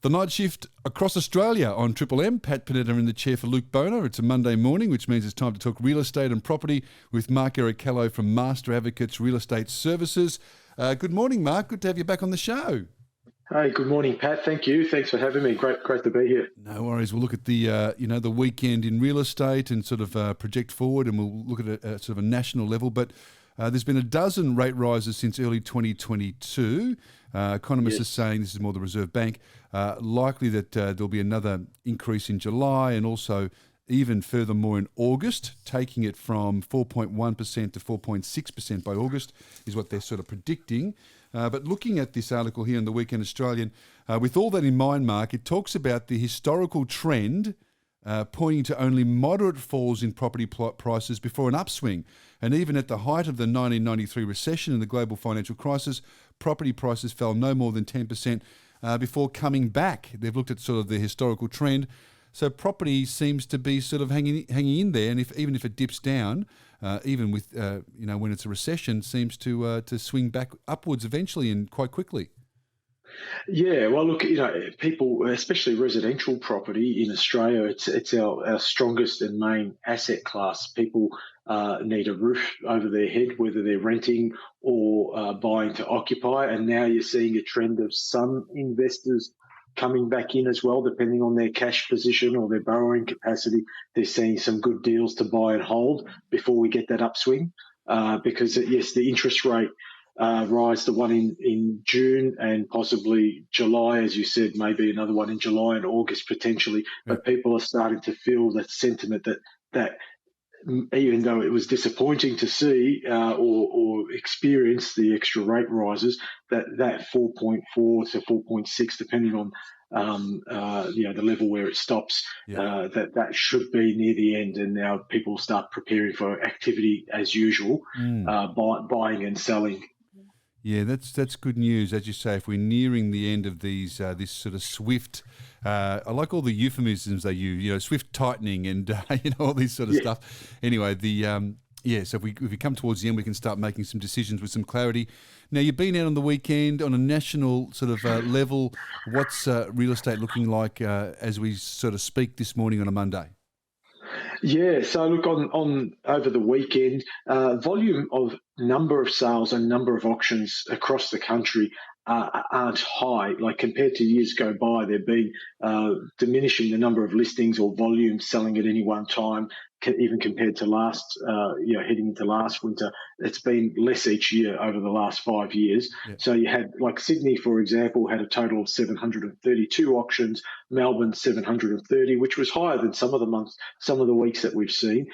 The night shift across Australia on Triple M. Pat Panetta in the chair for Luke Bona. It's a Monday morning, which means it's time to talk real estate and property with Mark Errichiello from Master Advocates Real Estate Services. Good morning, Mark. Good to have you back on the show. Hey, good morning, Pat. Thank you. Thanks for having me. Great to be here. No worries. We'll look at the the weekend in real estate and sort of project forward, and we'll look at it at sort of a national level. But there's been a dozen rate rises since early 2022. Economists are saying, this is more the Reserve Bank, likely that there'll be another increase in July and also even furthermore in August, taking it from 4.1% to 4.6% by August is what they're sort of predicting. But looking at this article here in the Weekend Australian, with all that in mind, Mark, it talks about the historical trend pointing to only moderate falls in property prices before an upswing. And even at the height of the 1993 recession and the global financial crisis, property prices fell no more than 10% before coming back. They've looked at sort of the historical trend. So property seems to be sort of hanging in there, and even if it dips down, even with when it's a recession, seems to swing back upwards eventually and quite quickly. Yeah, well, look, people, especially residential property in Australia, it's our strongest and main asset class. People need a roof over their head, whether they're renting or buying to occupy. And now you're seeing a trend of some investors coming back in as well, depending on their cash position or their borrowing capacity. They're seeing some good deals to buy and hold before we get that upswing. Because, yes, the interest rate rise, the one in June and possibly July, as you said, maybe another one in July and August potentially. But people are starting to feel that sentiment that even though it was disappointing to see or experience the extra rate rises, that 4.4 to 4.6, depending on the level where it stops, that should be near the end, and now people start preparing for activity as usual, buying and selling. Yeah, that's good news. As you say, if we're nearing the end of these this sort of swift, I like all the euphemisms they use, swift tightening and all these sort of stuff. Anyway, so if we come towards the end, we can start making some decisions with some clarity. Now, you've been out on the weekend on a national sort of level. What's real estate looking like as we sort of speak this morning on a Monday? Yeah, so look, on over the weekend, volume of number of sales and number of auctions across the country aren't high. Like compared to years go by, they've been diminishing the number of listings or volume selling at any one time, even compared to heading into last winter. It's been less each year over the last 5 years. Yeah. So you had, like Sydney, for example, had a total of 732 auctions, Melbourne 730, which was higher than some of the weeks that we've seen.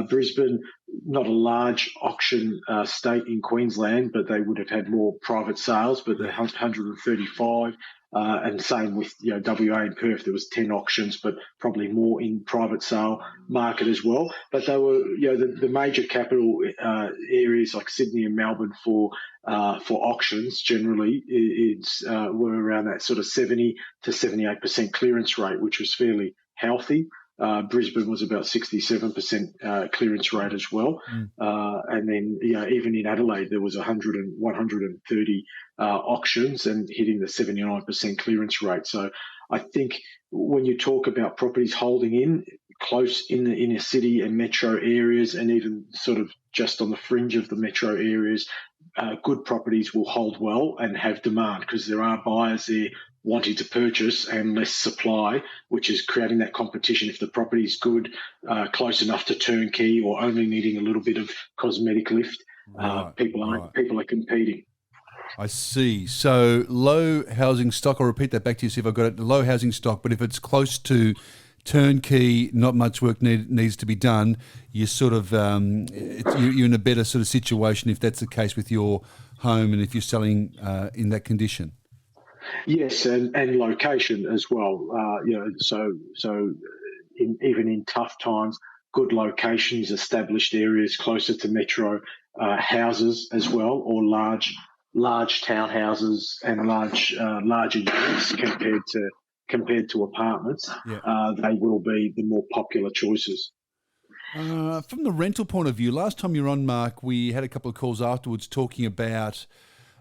Brisbane, not a large auction state in Queensland, but they would have had more private sales, but they're 135. And same with WA and Perth, there was 10 auctions, but probably more in private sale market as well. But they were the major capital areas like Sydney and Melbourne for auctions generally were around that sort of 70 to 78% clearance rate, which was fairly healthy. Brisbane was about 67% clearance rate as well. And then, even in Adelaide, there was 130 auctions and hitting the 79% clearance rate. So I think when you talk about properties holding in close in the inner city and metro areas, and even sort of just on the fringe of the metro areas, good properties will hold well and have demand because there are buyers there wanting to purchase and less supply, which is creating that competition. If the property is good, close enough to turnkey or only needing a little bit of cosmetic lift, people are competing. I see. So low housing stock, I'll repeat that back to you, see if I've got it. Low housing stock, but if it's close to turnkey, not much work needs to be done, you're sort of you're in a better sort of situation if that's the case with your home and if you're selling in that condition. Yes, and location as well. Even in tough times, good locations, established areas closer to metro houses as well, or large townhouses and larger units compared to apartments. They will be the more popular choices. From the rental point of view, last time you were on, Mark, we had a couple of calls afterwards talking about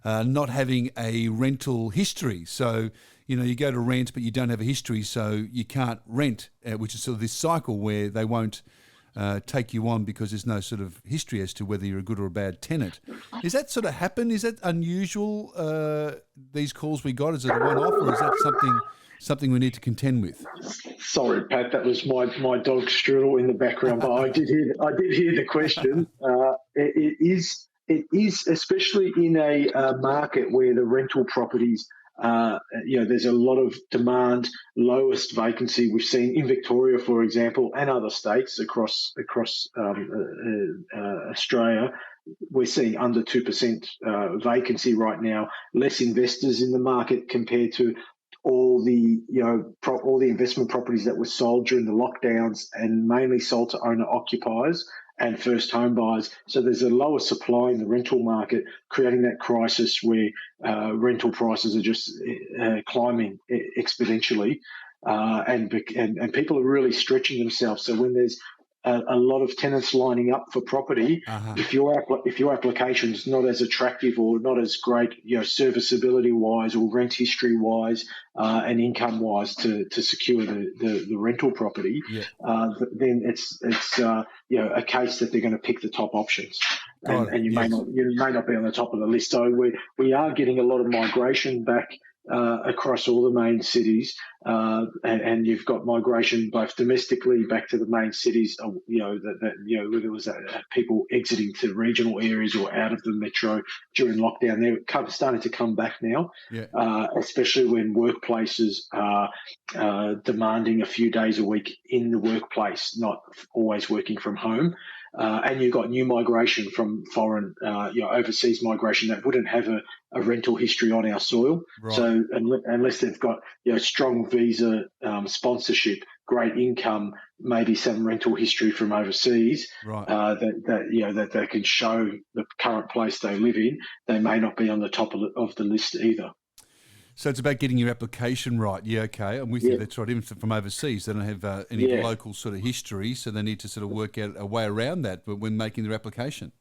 not having a rental history. So you go to rent, but you don't have a history, so you can't rent, which is sort of this cycle where they won't take you on because there's no sort of history as to whether you're a good or a bad tenant. Is that sort of happen? Is that unusual, these calls we got? Is it a one-off, or is that something we need to contend with? Sorry, Pat, that was my dog Strudel in the background, but I did hear the question. It is, especially in a market where the rental properties, there's a lot of demand, lowest vacancy. We've seen in Victoria, for example, and other states across Australia. We're seeing under 2% vacancy right now. Less investors in the market compared to all the all the investment properties that were sold during the lockdowns and mainly sold to owner occupiers and first home buyers. So there's a lower supply in the rental market, creating that crisis where rental prices are just climbing exponentially, and people are really stretching themselves. So when there's a lot of tenants lining up for property, if your application's not as attractive or not as great, serviceability wise or rent history wise and income wise to secure the rental property, then it's a case that they're going to pick the top options, and you may not be on the top of the list. So we are getting a lot of migration back across all the main cities, and you've got migration both domestically back to the main cities. Where there was people exiting to regional areas or out of the metro during lockdown. They're starting to come back now, especially when workplaces are demanding a few days a week in the workplace, not always working from home. And you've got new migration from foreign, overseas migration that wouldn't have a rental history on our soil. Right. So unless they've got strong visa sponsorship, great income, maybe some rental history from overseas, right. that they can show the current place they live in, they may not be on the top of the list either. So it's about getting your application right. Yeah, okay, I'm with you. That's right. Even from overseas, they don't have any local sort of history, so they need to sort of work out a way around that when making their application.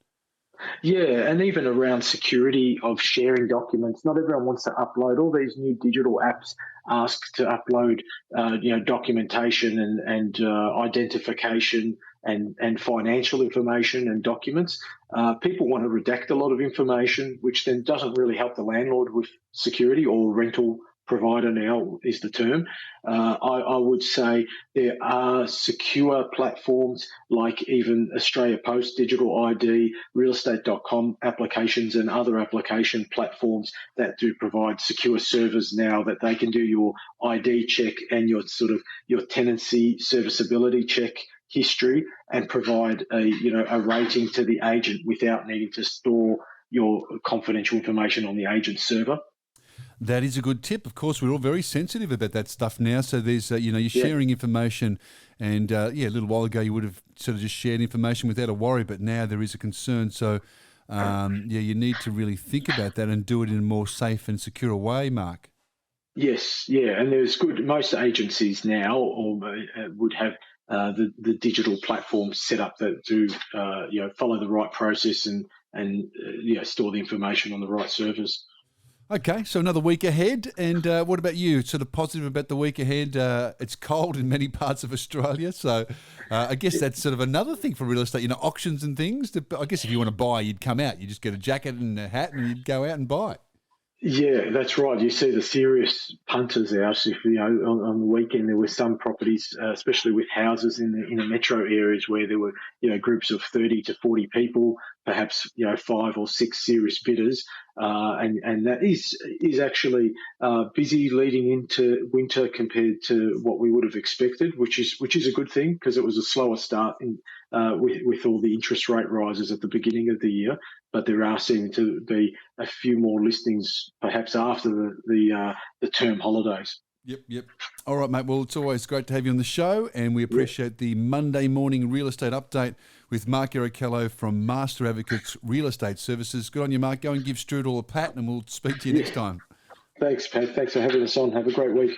Yeah, and even around security of sharing documents. Not everyone wants to upload. All these new digital apps ask to upload, documentation and identification and financial information and documents. People want to redact a lot of information, which then doesn't really help the landlord with security, or rental provider now is the term. I would say there are secure platforms like even Australia Post Digital ID, realestate.com applications and other application platforms that do provide secure servers now that they can do your ID check and your tenancy serviceability check history and provide a rating to the agent without needing to store your confidential information on the agent's server. That is a good tip. Of course, we're all very sensitive about that stuff now. So there's, you're sharing information, and a little while ago you would have sort of just shared information without a worry, but now there is a concern. So, you need to really think about that and do it in a more safe and secure way, Mark. Yes, and there's most agencies now would have the digital platforms set up that do follow the right process and store the information on the right servers. Okay, so another week ahead, and what about you? Sort of positive about the week ahead? It's cold in many parts of Australia, so I guess that's sort of another thing for real estate, auctions and things. I guess if you want to buy, you'd come out. You just get a jacket and a hat and you'd go out and buy. Yeah, that's right. You see the serious punters out. If on the weekend there were some properties, especially with houses in the metro areas, where there were groups of 30 to 40 people, perhaps 5 or 6 serious bidders, and that is actually busy leading into winter compared to what we would have expected, which is a good thing because it was a slower start with all the interest rate rises at the beginning of the year. But there are seeming to be a few more listings, perhaps after the term holidays. Yep. All right, mate. Well, it's always great to have you on the show, and we appreciate the Monday morning real estate update with Mark Errichiello from Master Advocates Real Estate Services. Good on you, Mark. Go and give Strudel a pat, and we'll speak to you next time. Thanks, Pat. Thanks for having us on. Have a great week.